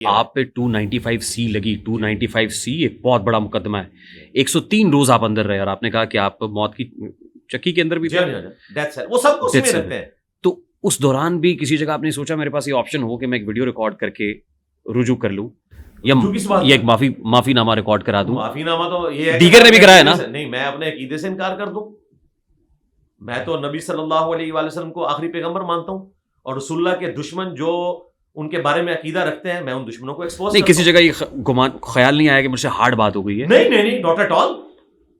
आप पे 295C लगी। 295C एक बहुत बड़ा मुकदमा है। 103 रोज आप अंदर रहे और आपने कहा कि आप मौत की चक्की के अंदर भी थे। डेथ सेल, वो सब कुछ में रहते हैं। तो उस दौरान भी किसी जगह आपने सोचा मेरे पास ये ऑप्शन हो कि मैं एक वीडियो रिकॉर्ड करके रुजू कर लूं या एक माफीनामा रिकॉर्ड करा दूं? माफीनामा तो ये है, दीगर ने भी कराया ना। नहीं, मैं अपने अकीदे से इनकार कर दूं। मैं तो नबी सल्लल्लाहु अलैहि वसल्लम को आखिरी पैगंबर मानता हूं और रसूलुल्लाह के दुश्मन जो उनके बारे में अकीदा रखते हैं, मैं उन दुश्मनों को एक्सपोज नहीं, किसी जगह ये गुमान ख्याल नहीं आया कि मुझसे हार्ड बात हो गई है? नहीं, नॉट एट ऑल,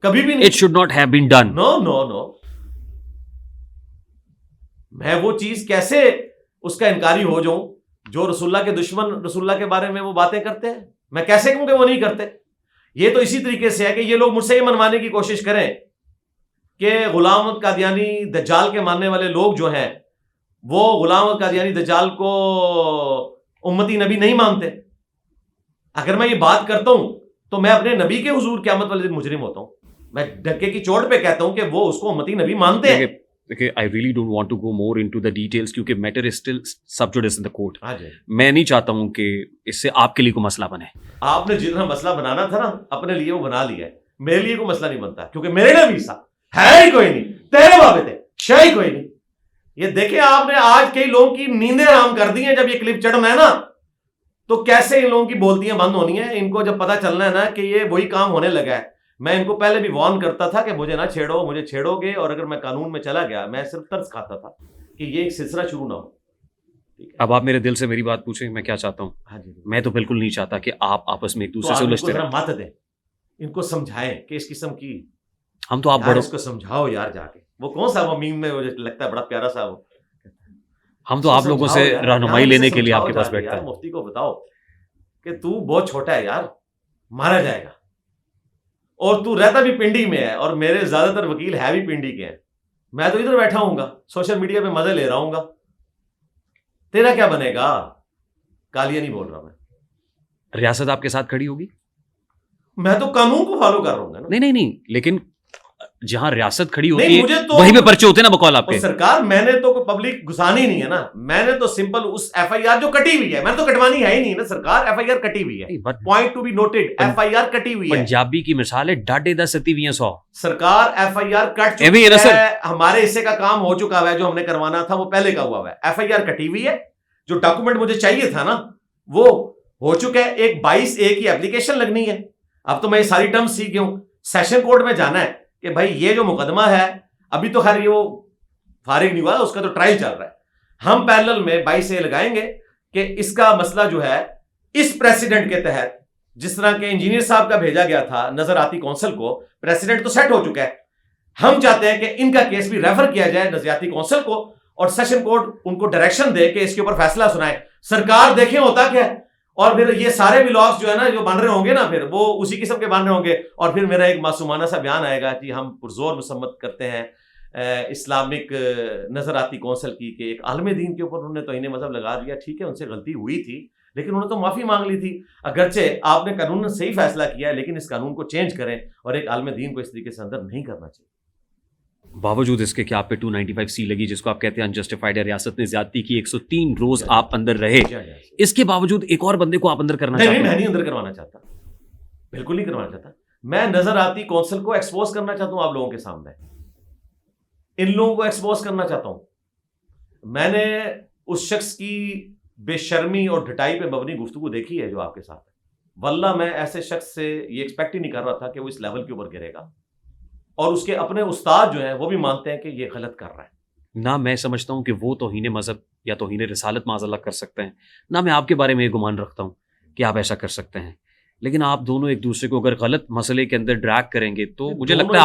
कभी भी नहीं। It should not have been done. No. मैं वो चीज कैसे उसका इनकारी हो जाऊं जो रसूलुल्लाह के दुश्मन रसूलुल्लाह के बारे में वो बातें करते हैं? मैं कैसे कहूं कि वो नहीं करते? ये तो इसी तरीके से है कि ये लोग मुझसे ये मनवाने की कोशिश करें कि गुलाम कादियानी दज्जाल के मानने वाले लोग जो हैं वो गुलाम कादियानी दज्जाल को उम्मती नबी नहीं मानते। अगर मैं ये बात करता हूं तो मैं अपने नबी के हुजूर क़यामत वाले दिन मुजरिम होता हूं। मैं डंके की चोट पे कहता हूं कि वो उसको उम्मती नबी मानते हैं। देखिए, I really don't want to go more into the details क्योंकि matter is still sub judice in the court। मैं नहीं चाहता हूं कि इससे आपके लिए कोई मसला बने। आपने जितना मसला बनाना था ना अपने लिए वो बना लिया है, मेरे लिए कोई मसला नहीं बनता क्योंकि मेरे नबी सा है ही कोई नहीं, तेरे बाबे थे शाही कोई नहीं। ये देखिए, आपने आज कई लोगों की नींदें हराम कर दी हैं। जब ये क्लिप चढ़ना है ना तो कैसे इन लोगों की बोलतियां बंद होनी है। इनको जब पता चलना है ना कि ये वही काम होने लगा है। मैं इनको पहले भी वार्न करता था कि मुझे ना छेड़ो, मुझे छेड़ोगे और अगर मैं कानून में चला गया मैं सिर्फ तरस खाता था कि ये एक सिलसिला शुरू ना हो। अब आप मेरे दिल से मेरी बात पूछें, मैं क्या चाहता हूँ? हाँ जी, मैं तो बिल्कुल नहीं चाहता कि आप आपस में एक दूसरे से उलझते रहें। मत दें, इनको समझाएं कि इस किस्म की हम तो आप बड़ों को समझाओ यार जाके। वो कौन सा वो मीम में मुझे लगता है बड़ा प्यारा सा वो, हम तो आप लोगों से रहनुमाई लेने के लिए आपके पास बैठते हैं। मुफ्ती को बताओ कि तू बहुत छोटा है यार, मारा जाएगा और तू रहता भी पिंडी में है और मेरे ज्यादातर वकील है भी पिंडी के हैं। मैं तो इधर बैठा हूंगा सोशल मीडिया पे मजे ले रहा हूंगा। तेरा क्या बनेगा? कालिया नहीं बोल रहा मैं। रियासत आपके साथ खड़ी होगी? मैं तो कानून को फॉलो कर रहा हूँ ना। नहीं, लेकिन जहां रियासत खड़ी होती है तो वहीं पे पर्चे होते हैं ना बकौल आपके। सरकार, मैंने तो पब्लिक घुसानी नहीं है ना। मैंने तो सिंपल उस एफआईआर जो कटी हुई है, मैंने तो कटवानी है ही नहीं ना। सरकार एफआईआर कटी हुई है, point to be noted, FIR कटी हुई है। पंजाबी की मिसाल है, डाडे 10 सती 100। सरकार एफआईआर कट चुकी है। हमारे हिस्से का काम हो चुका है, जो हमने करवाना था वो पहले का हुआ है। एफआईआर कटी हुई है, जो डॉक्यूमेंट मुझे चाहिए था ना वो हो चुका है। एक 22A की एप्लीकेशन लगनी है। अब तो मैं ये सारी टर्म्स सीख गया हूं। सेशन कोर्ट में जाना है कि भाई ये जो मुकदमा है, अभी तो खैर ये वो फारिग नहीं हुआ, उसका तो ट्रायल चल रहा है। हम पैरेलल में 22A लगाएंगे कि इसका मसला जो है इस प्रेसिडेंट के तहत, जिस तरह के इंजीनियर साहब का भेजा गया था नजराती काउंसिल को, प्रेसिडेंट तो सेट हो चुका है। हम चाहते हैं कि इनका केस भी रेफर किया जाए नजरियाती काउंसिल को और सेशन कोर्ट उनको डायरेक्शन दे कि इसके ऊपर फैसला सुनाए। सरकार देखें होता क्या है, और फिर ये सारे व्लॉग्स जो है ना जो बन रहे होंगे ना, फिर वो उसी किस्म के बन रहे होंगे। और फिर मेरा एक मासूमाना सा बयान आएगा कि हम पुरजोर मुसम्मत करते हैं इस्लामिक नजराती काउंसिल की कि एक आलम दीन के ऊपर उन्होंने तौहीन मजहब लगा दिया। ठीक है, उनसे गलती हुई थी लेकिन उन्होंने तो माफी मांग ली थी। अगरचे आपने कानून सही फैसला किया है लेकिन इस कानून को चेंज करें और एक आलम दीन को इस तरीके से अंदर नहीं करना चाहिए। बावजूद इसके कि आप पे 295C लगी, जिसको आप कहते हैं अनजस्टिफाइड है, रियासत ने ज्यादती की, 103 रोज आप अंदर रहे, इसके बावजूद एक और बंदे को आप अंदर करना चाहते हैं? मैं नहीं अंदर करवाना चाहता, बिल्कुल नहीं करवाना चाहता। मैं नजराती काउंसिल को एक्सपोज करना चाहता हूं आप लोगों के सामने। इन लोगों को एक्सपोज करना चाहता हूं। मैंने उस शख्स की बेशर्मी और ढटाई पे मबनी गुफ्तगू देखी है जो आपके साथ है। वल्लाह मैं ऐसे शख्स से ये एक्सपेक्ट ही नहीं कर रहा था कि वो इस लेवल के ऊपर गिरेगा। और उसके अपने उस्ताद जो हैं वो भी मानते हैं कि ये गलत कर रहा है ना। मैं समझता हूं कि वो तौहीन मजहब या तौहीन रिसालत माज़अल्लाह कर सकते हैं ना। मैं आपके बारे में ये गुमान रखता हूं कि आप ऐसा कर सकते हैं, लेकिन आप दोनों एक दूसरे को अगर गलत मसले के अंदर ड्रैग करेंगे तो मुझे लगता है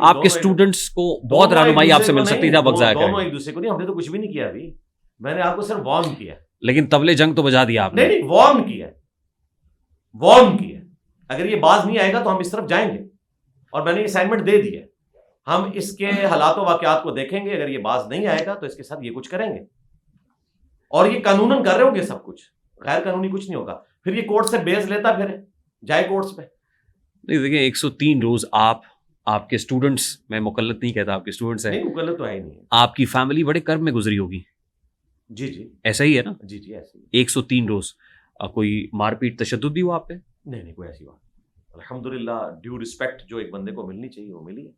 आपके स्टूडेंट्स को बहुत रहनुमाई आपसे मिल सकती है। वक्त जाएगा दोनों एक दूसरे को नहीं। हमने तो कुछ भी नहीं किया अभी, मैंने आपको सिर्फ वार्न किया। लेकिन तबले जंग तो बजा दिया आपने। नहीं, वार्न किया। अगर ये बाज नहीं आएगा तो हम इस तरफ जाएंगे और मैंने असाइनमेंट दे दी है। हम इसके हालात वाकयात को देखेंगे। अगर ये बाज नहीं आएगा तो इसके साथ ये कुछ करेंगे और ये कानूनन कर रहे होंगे सब कुछ, गैर कानूनी कुछ नहीं होगा। फिर ये कोर्ट से बेस लेता फिर जाए कोर्ट्स पे। नहीं, देखिए 103 रोज आपके स्टूडेंट्स, मैं मुकल्लत नहीं कहता, आपके स्टूडेंट्स हैं। नहीं, मुकल्लत तो है ही नहीं। आपकी फैमिली बड़े कर्ब में गुजरी होगी। जी, ऐसा ही है ना? जी, ऐसा ही। 103 रोज कोई मारपीट तशद्दुद भी हुआ आप पे? नहीं, कोई ऐसी बात, अल्हम्दुलिल्लाह, ड्यू रिस्पेक्ट जो एक बंदे को मिलनी चाहिए वो मिली है।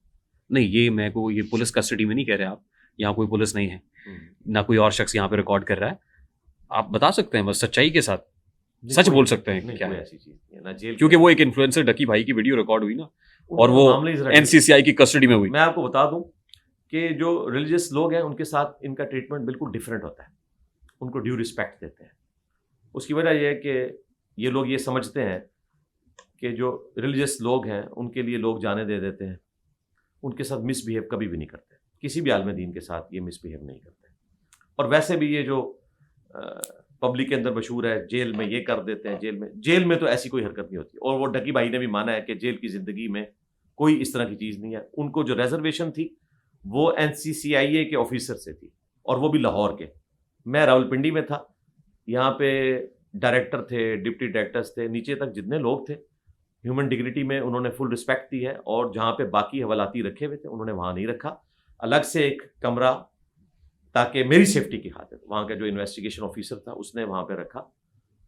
नहीं, ये मैं को ये पुलिस कस्टडी में नहीं कह रहे आप, यहाँ कोई पुलिस नहीं है, ना कोई और शख्स यहाँ पे रिकॉर्ड कर रहा है, आप बता सकते हैं बस सच्चाई के साथ, सच बोल सकते हैं क्या है, ऐसी चीज ना जेल, क्योंकि वो एक इन्फ्लुएंसर डकी भाई की वीडियो रिकॉर्ड हुई ना, और वो एनसीसीआई की कस्टडी में हुई। मैं आपको बता दूं कि जो रिलीजियस लोग हैं उनके साथ इनका ट्रीटमेंट बिल्कुल डिफरेंट होता है, उनको ड्यू रिस्पेक्ट देते हैं। उसकी वजह यह है कि ये लोग ये समझते हैं कि जो रिलीजियस लोग हैं उनके लिए लोग जाने दे देते हैं, उनके साथ मिसबिहेव कभी भी नहीं करते, किसी भी आलम दीन के साथ ये मिसबिहेव नहीं करते। और वैसे भी ये जो पब्लिक के अंदर मशहूर है जेल में ये कर देते हैं, जेल में तो ऐसी कोई हरकत नहीं होती। और वो डकी भाई ने भी माना है कि जेल की ज़िंदगी में कोई इस तरह की चीज़ नहीं है। उनको जो रिजर्वेशन थी वो NCCIA के ऑफिसर से थी, और वो भी लाहौर के। मैं रावलपिंडी में था, यहाँ पे डायरेक्टर थे, डिप्टी डायरेक्टर्स थे, नीचे तक जितने लोग थे, ह्यूमन डिग्निटी में उन्होंने फुल रिस्पेक्ट दी है। और जहाँ पे बाकी हवालाती रखे हुए थे उन्होंने वहाँ नहीं रखा, अलग से एक कमरा, ताकि मेरी सेफ्टी की खातिर वहाँ का जो इन्वेस्टिगेशन ऑफिसर था उसने वहाँ पे रखा,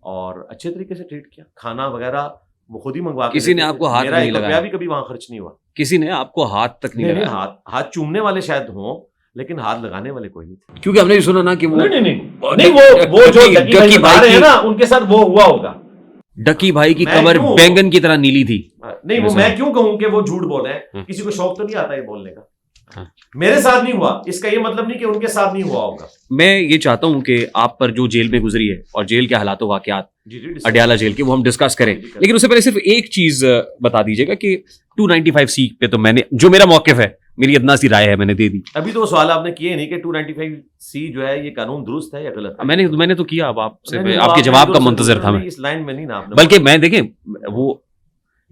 और अच्छे तरीके से ट्रीट किया। खाना वगैरह वो खुद ही मंगवा के, किसी ने आपको हाथ नहीं लगाया? भी कभी वहाँ खर्च नहीं हुआ, किसी ने आपको हाथ तक नहीं लगाया? हाथ चूमने वाले शायद हों, लेकिन हाथ लगाने वाले कोई नहीं थे। क्योंकि हमने भी सुना ना कि वो नहीं वो जो डकी भाई है ना उनके साथ वो हुआ होगा। डकी भाई की कमर बैंगन की तरह नीली थी। नहीं, वो मैं क्यों कहूं कि वो झूठ बोल रहे हैं, किसी को शौक तो नहीं आता ये बोलने का। मेरे साथ नहीं हुआ, इसका ये मतलब नहीं कि उनके साथ नहीं हुआ होगा। मैं ये चाहता हूं कि आप पर जो जेल में गुजरी है और जेल के हालात वाकयात अडयाला जेल के, वो हम डिस्कस करें, लेकिन उससे पहले सिर्फ एक चीज बता दीजिएगा कि 295C पे तो मैंने, जो मेरा मौकिफ है, मेरी इतना सी राय है, मैंने दे दी। अभी तो वो सवाल आपने किए नहीं कि 295C जो है ये कानून दुरुस्त है या गलत है। मैंने तो किया, अब आपसे आपके जवाब का मुंतजर था मैं। इस लाइन में नहीं ना आपने, बल्कि मैं देखें वो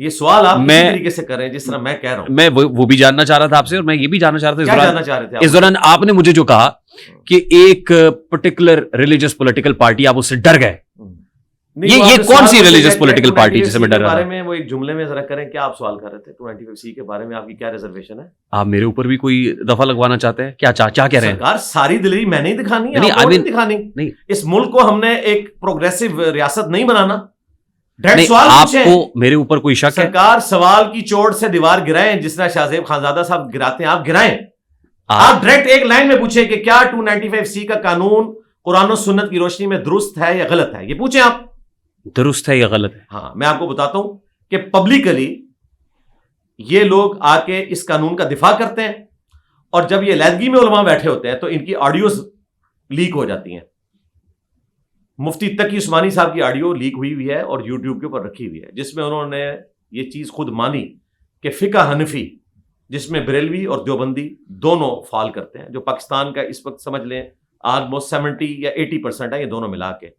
ये सवाल आप किस तरीके से कर रहे हैं जिस तरह मैं कह रहा हूं। मैं वो भी जानना चाह रहा था आपसे, और मैं ये भी जानना चाह रहा था क्या जानना चाह रहे थे इस दौरान आपने मुझे जो कहा कि एक पर्टिकुलर रिलीजियस पॉलिटिकल पार्टी, आप उससे डर गए। ये कौन सी रिलीजियस पॉलिटिकल पार्टी जिसे मैं डर रहा था? बारे में वो एक जुमले में जरा करें, क्या आप सवाल कर रहे थे 295C के बारे में, आपकी क्या रिजर्वेशन है? आप मेरे ऊपर भी कोई दफा लगवाना चाहते हैं क्या? क्या कह रहे हैं? सरकार सारी दिलेरी मैंने ही दिखानी है, नहीं दिखानी नहीं। इस मुल्क को हमने एक प्रोग्रेसिव रियासत नहीं बनाना। सवाल आपको मेरे ऊपर कोई शक है? सरकार सवाल की चोट से दीवार गिराएं, जिस तरह शाहजेब खानजादा साहब गिराते हैं, आप गिराएं। आप डायरेक्ट एक लाइन में पूछे कि क्या 295C का कानून कुरान और सुन्नत की रोशनी में दुरुस्त है या गलत है, ये पूछें आप। दुरुस्त है या गलत है? हाँ, मैं आपको बताता हूं कि पब्लिकली ये लोग आके इस कानून का दिफा करते हैं, और जब ये लैदगी में उलमा बैठे होते हैं तो इनकी ऑडियोज लीक हो जाती हैं। मुफ्ती तकी उस्मानी साहब की ऑडियो लीक हुई है और यूट्यूब के ऊपर रखी हुई है, जिसमें उन्होंने ये चीज़ खुद मानी कि फ़िक़्ह हनफी, जिसमें बरेलवी और देवबंदी दोनों फॉल करते हैं, जो पाकिस्तान का इस वक्त समझ लें ऑलमोस्ट 70 या 80% है, ये दोनों मिला के,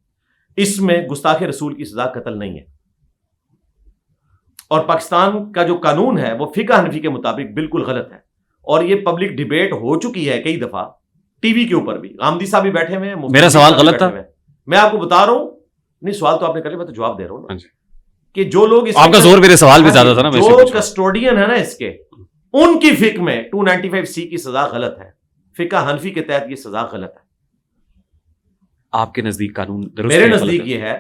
इसमें गुस्ताखे रसूल की सज़ा कत्ल नहीं है। और पाकिस्तान का जो कानून है वो फ़िक़्ह हनफी के मुताबिक बिल्कुल गलत है, और ये पब्लिक डिबेट हो चुकी है कई दफ़ा, टीवी के ऊपर भी। आमदी साहब भी बैठे हुए हैं। मेरा सवाल गलत था? मैं आपको बता रहा हूं, नहीं सवाल तो आपने कर लिया, मैं तो जवाब दे रहा हूं ना, कि जो लोग आपका जोर मेरे सवाल भी ज्यादा था ना, जो कस्टोडियन है ना इसके, उनकी फिक्र में 295C की सजा गलत है, फ़िक़्ह हनफी के तहत ये सजा गलत है। आपके नजदीक कानून दुरुस्त? मेरे नजदीक ये है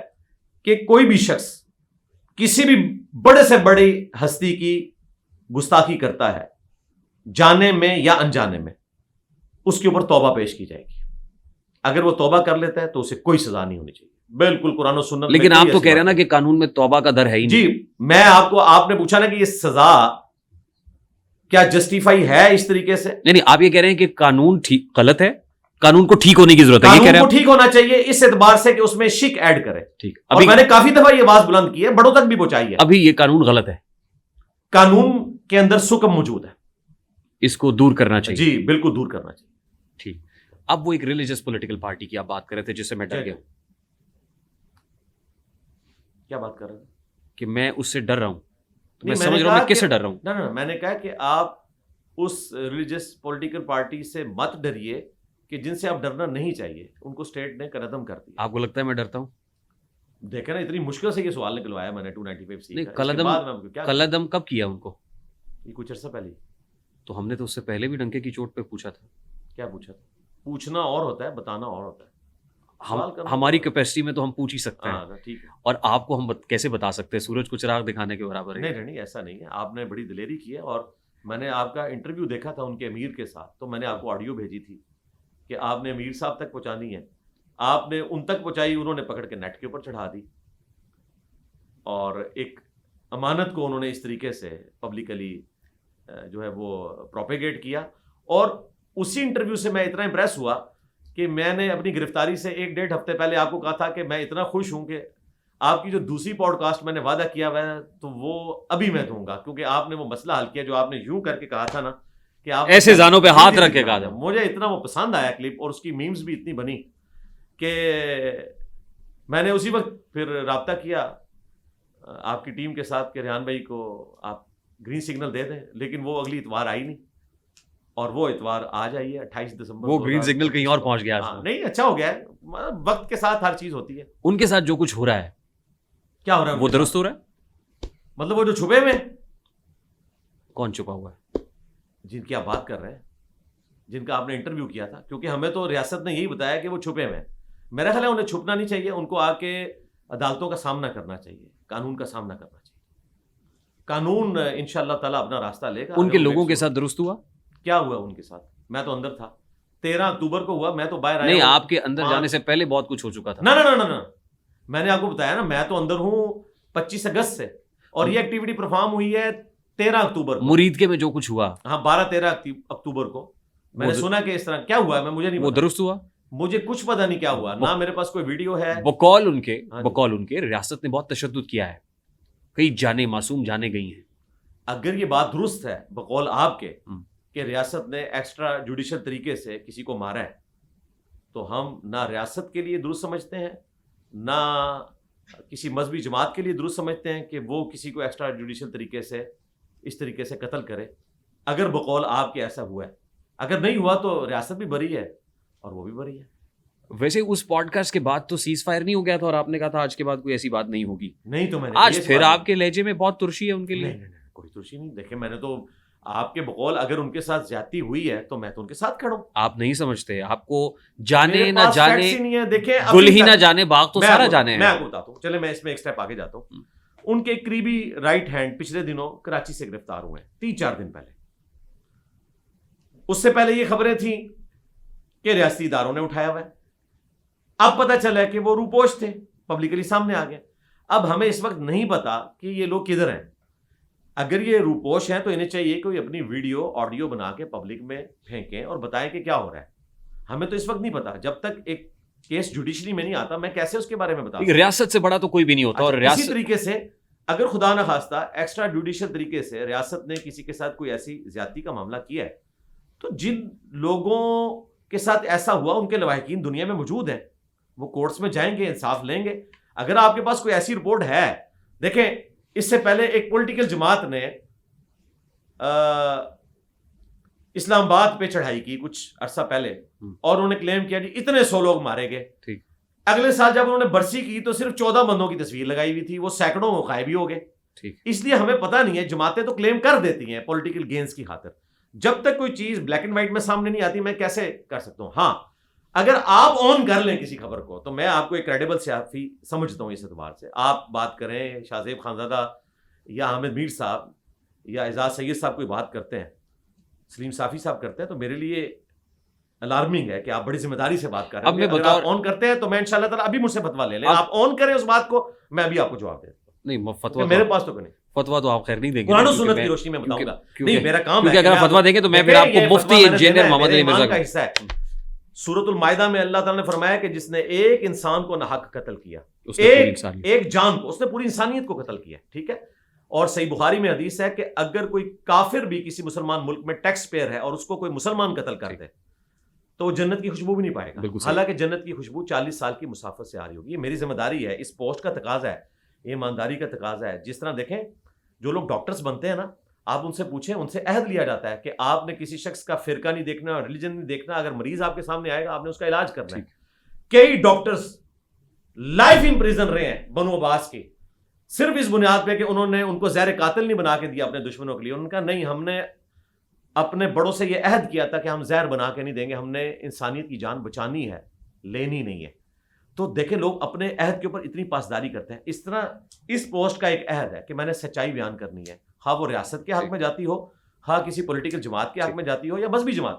कि कोई भी शख्स किसी भी बड़े से बड़ी हस्ती की गुस्ताखी करता है, जाने में या अनजाने में, उसके ऊपर तौबा पेश की जाएगी। अगर वो तौबा कर लेता है तो उसे कोई सजा नहीं होनी चाहिए, बिल्कुल कुरान और सुन्नत। लेकिन आप तो कह रहे हैं ना कि कानून में तौबा का दर है ही नहीं। जी, मैं आपने पूछा ना कि ये सजा क्या जस्टिफाई है इस तरीके से? नहीं, आप ये कह रहे हैं कि कानून ठीक गलत है, कानून को ठीक होने की जरूरत है, ये कह रहे हैं? ठीक होना चाहिए इस एतबार से कि उसमें शिक ऐड करे। ठीक, अभी मैंने काफी दफा ये आवाज बुलंद की है, बड़ों तक भी पहुंचाई है। अभी ये कानून गलत है, कानून के अंदर सुकम मौजूद है, इसको दूर करना चाहिए। जी बिल्कुल दूर करना चाहिए। ठीक, अब वो एक रिलीजियस पॉलिटिकल पार्टी की आप बात कर रहे थे जिससे मैं डर गया। क्या बात कर रहे थे? कि मैं उससे डर रहा हूं, तो मैं समझ रहा हूं मैं किससे डर रहा हूं। ना, मैंने कहा कि आप उस रिलीजियस पॉलिटिकल पार्टी से मत डरिए कि जिनसे आप डरना नहीं चाहिए, उनको स्टेट ने कदम कर दिया। आपको लगता है मैं डरता हूं? देखे ना, इतनी मुश्किल से ये सवाल निकलवाया मैंने 295C का। कलदम कब किया उनको? ये कुछ अर्सा पहले। तो हमने तो उससे पहले भी डंके की चोट पे पूछा था। क्या पूछा था? पूछना और होता है, बताना और होता है। हमारी कैपेसिटी में तो हम पूछ ही सकते हैं, ठीक है। और आपको हम कैसे बता सकते हैं? सूरज को चिराग दिखाने के बराबर है। नहीं, ऐसा नहीं है। आपने बड़ी दिलेरी की है, और मैंने आपका इंटरव्यू देखा था उनके अमीर के साथ, तो मैंने आपको ऑडियो भेजी थी कि आपने अमीर साहब तक पहुंचानी है, आपने उन तक पहुंचाई, उन्होंने पकड़ के नेट के ऊपर चढ़ा दी, और एक अमानत को उन्होंने इस तरीके से पब्लिकली जो है वो प्रोपेगेट किया। और उसी इंटरव्यू से मैं इतना इंप्रेस हुआ कि मैंने अपनी गिरफ्तारी से 1-1.5 हफ्ते पहले आपको कहा था कि मैं इतना खुश हूं कि आपकी जो दूसरी पॉडकास्ट मैंने वादा किया हुआ है तो वो अभी मैं दूंगा, क्योंकि आपने वो मसला हल किया जो आपने यूं करके कहा था ना कि आप ऐसे जानों पे हाथ रख के कहा था। मुझे इतना वो पसंद आया क्लिप, और उसकी मीम्स भी इतनी बनी कि मैंने उसी वक्त फिर राब्ता किया आपकी टीम के साथ कि रेहान भाई को आप ग्रीन सिग्नल दे दें, लेकिन वो अगली इतवार आई नहीं, और वो इतवार आज आई है 28 दिसंबर। वो ग्रीन सिग्नल कहीं और पहुंच गया। नहीं, अच्छा हो गया है, वक्त के साथ हर चीज होती है। उनके साथ जो कुछ हो रहा है, क्या हो रहा है? वो दुरुस्त हो रहा है? मतलब वो जो छुपे हुए, कौन छुपा हुआ है? जिनकी आप बात कर रहे हैं, जिनका आपने इंटरव्यू किया था, क्योंकि हमें तो रियासत ने यही बताया कि वो छुपे हुए हैं। मेरा ख्याल है उन्हें छुपना नहीं चाहिए, उनको आके अदालतों का सामना करना चाहिए, कानून का सामना करना चाहिए। कानून इंशाअल्लाह ताला अपना रास्ता लेगा। उनके लोगों के साथ दुरुस्त हुआ? क्या हुआ उनके साथ? मैं तो अंदर था, 13 अक्टूबर को हुआ, मैं तो बाहर आया। नहीं, आपके अंदर जाने से पहले बहुत कुछ हो चुका था। ना, मैंने आपको बताया ना, मैं तो अंदर हूं 25 अगस्त से, और ये एक्टिविटी परफॉर्म हुई है 13 अक्टूबर को। मुरीद के में जो कुछ हुआ, हाँ, 12-13 अक्टूबर को मैंने सुना कि इस तरह क्या हुआ है, मुझे नहीं, वो दुरुस्त हुआ? मुझे कुछ पता नहीं क्या हुआ, ना मेरे पास कोई वीडियो है। बकौल उनके रियासत ने बहुत तशद्दुद किया है, कई जाने मासूम जाने गई हैं। अगर ये बात दुरुस्त है बकौल आपके कि रियासत ने एक्स्ट्रा जुडिशियल तरीके से किसी को मारा है, तो हम ना रियासत के लिए दुरुस्त समझते हैं, ना किसी मजहबी जमात के लिए दुरुस्त समझते हैं कि वो किसी को एक्स्ट्रा जुडिशियल तरीके से इस तरीके से कत्ल करे। अगर बकौल आपके ऐसा हुआ है, अगर नहीं हुआ तो रियासत भी बरी है और वो भी बरी है। वैसे उस पॉडकास्ट के बाद तो सीज फायर नहीं हो गया था, और आपने कहा था आज के बाद कोई ऐसी बात नहीं होगी। नहीं, तो मैंने आज फिर आपके लहजे में बहुत तुर्शी है उनके लिए। नहीं, कोई तुर्शी नहीं। देखे, मैंने तो आपके बकौल अगर उनके साथ ज्यादती हुई है तो मैं तो उनके साथ खड़ा हूं। आप नहीं समझते, आपको जाने ना जाने, देखे गुल ही ना जाने बाग तो सारा जाने हैं। मैं आपको बताता हूं, चले मैं इसमें एक स्टेप आगे जाता हूं। उनके करीबी राइट हैंड पिछले दिनों कराची से गिरफ्तार हुए, 3-4 दिन पहले। उससे पहले ये खबरें थी कि रियासती इदारों ने उठाया हुआ है। अब पता चला कि वो रूपोश थे, पब्लिकली सामने आ गए। अब हमें इस वक्त नहीं पता कि ये लोग किधर हैं। अगर ये रूपोश हैं तो इन्हें चाहिए कोई अपनी वीडियो ऑडियो बना के पब्लिक में फेंकें और बताएं कि क्या हो रहा है। हमें तो इस वक्त नहीं पता, जब तक एक केस जुडिशरी में नहीं आता मैं कैसे उसके बारे में बता। रियासत से बड़ा तो कोई भी नहीं होता। और इसी तरीके से अगर खुदा न खास्ता एक्स्ट्रा जुडिशियल तरीके से रियासत ने किसी के साथ कोई ऐसी ज्यादती का मामला किया है, तो जिन लोगों के साथ ऐसा हुआ उनके लवाहिकीन दुनिया में मौजूद हैं, वो कोर्ट्स में जाएंगे, इंसाफ लेंगे। अगर आपके पास कोई ऐसी रिपोर्ट है, देखें इससे पहले एक पॉलिटिकल जमात ने इस्लामाबाद पे चढ़ाई की कुछ अरसा पहले, और उन्होंने क्लेम किया कि इतने 100 लोग मारे गए। ठीक। अगले साल जब उन्होंने बरसी की तो सिर्फ 14 बंदों की तस्वीर लगाई हुई थी, वो सैकड़ों गायब भी हो गए। ठीक। इसलिए हमें पता नहीं है, जमातें तो क्लेम कर देती हैं पॉलिटिकल गेन्स की खातिर। जब तक कोई चीज ब्लैक एंड व्हाइट में सामने नहीं आती मैं कैसे कर सकता हूं। हाँ, अगर आप ऑन कर लें किसी खबर को तो मैं आपको एक क्रेडिबल सहाफी समझता हूं। इस एतबार से आप बात करें, शाहजेब खानजादा या हामिद मीर साहब या एजाज सैयद साहब कोई बात करते हैं, सलीम साफी साहब करते हैं, तो मेरे लिए अलार्मिंग है कि आप बड़ी जिम्मेदारी से बात कर रहे हैं। अगर आप ऑन करते हैं तो मैं इंशाल्लाह ताला अभी मुझसे फतवा ले लें। आप ऑन करें उस बात को, मैं अभी आपको जवाब देता हूं। नहीं, फतवा मेरे पास तो नहीं, फतवा तो आप खैर नहीं देंगे, कुरान और सुन्नत की रोशनी में बताऊंगा। नहीं, मेरा काम है, क्योंकि अगर फतवा देंगे तो मैं फिर आपको मुफ्ती इंजीनियर मोहम्मद अली मिर्जा का हिस्सा है। सूरतुल मायदा में अल्लाह ताला ने फरमाया कि जिसने एक इंसान को नाहक कत्ल किया, एक जान को, उसने पूरी इंसानियत को कत्ल किया। ठीक है। और सही बुखारी में हदीस है कि अगर कोई काफिर भी किसी मुसलमान मुल्क में टैक्स पेयर है और उसको कोई मुसलमान कत्ल कर दे तो वो जन्नत की खुशबू भी नहीं पाएगा। हालांकि जन्नत की खुशबू 40 साल की मुसाफत से आ रही होगी। ये मेरी जिम्मेदारी है, इस पोस्ट का तकाजा है, ये ईमानदारी का तकाजा है। जिस तरह देखें, जो लोग डॉक्टर्स बनते हैं ना, आप उनसे पूछें, उनसे अहद लिया जाता है कि आपने किसी शख्स का फिरका नहीं देखना, रिलीजन नहीं देखना। अगर मरीज आपके सामने आएगा आपने उसका इलाज करना है। कई डॉक्टर्स लाइफ इन प्रिजन रहे हैं बनु अब्बास की, सिर्फ इस बुनियाद पे कि उन्होंने उनको ज़हर कातिल नहीं बना के दिया अपने दुश्मनों के लिए। उनका नहीं, हमने अपने बड़ों से यह अहद किया था कि हम जहर बना के नहीं देंगे, हमने इंसानियत की जान बचानी है, लेनी नहीं है। तो देखें लोग अपने अहद के ऊपर इतनी पासदारी करते हैं। इस तरह इस पोस्ट का एक अहद है कि मैंने सच्चाई बयान करनी है, हाँ वो रियासत के हक में जाती हो, हाँ किसी पॉलिटिकल जमात के हक में जाती हो या मजहबी जमात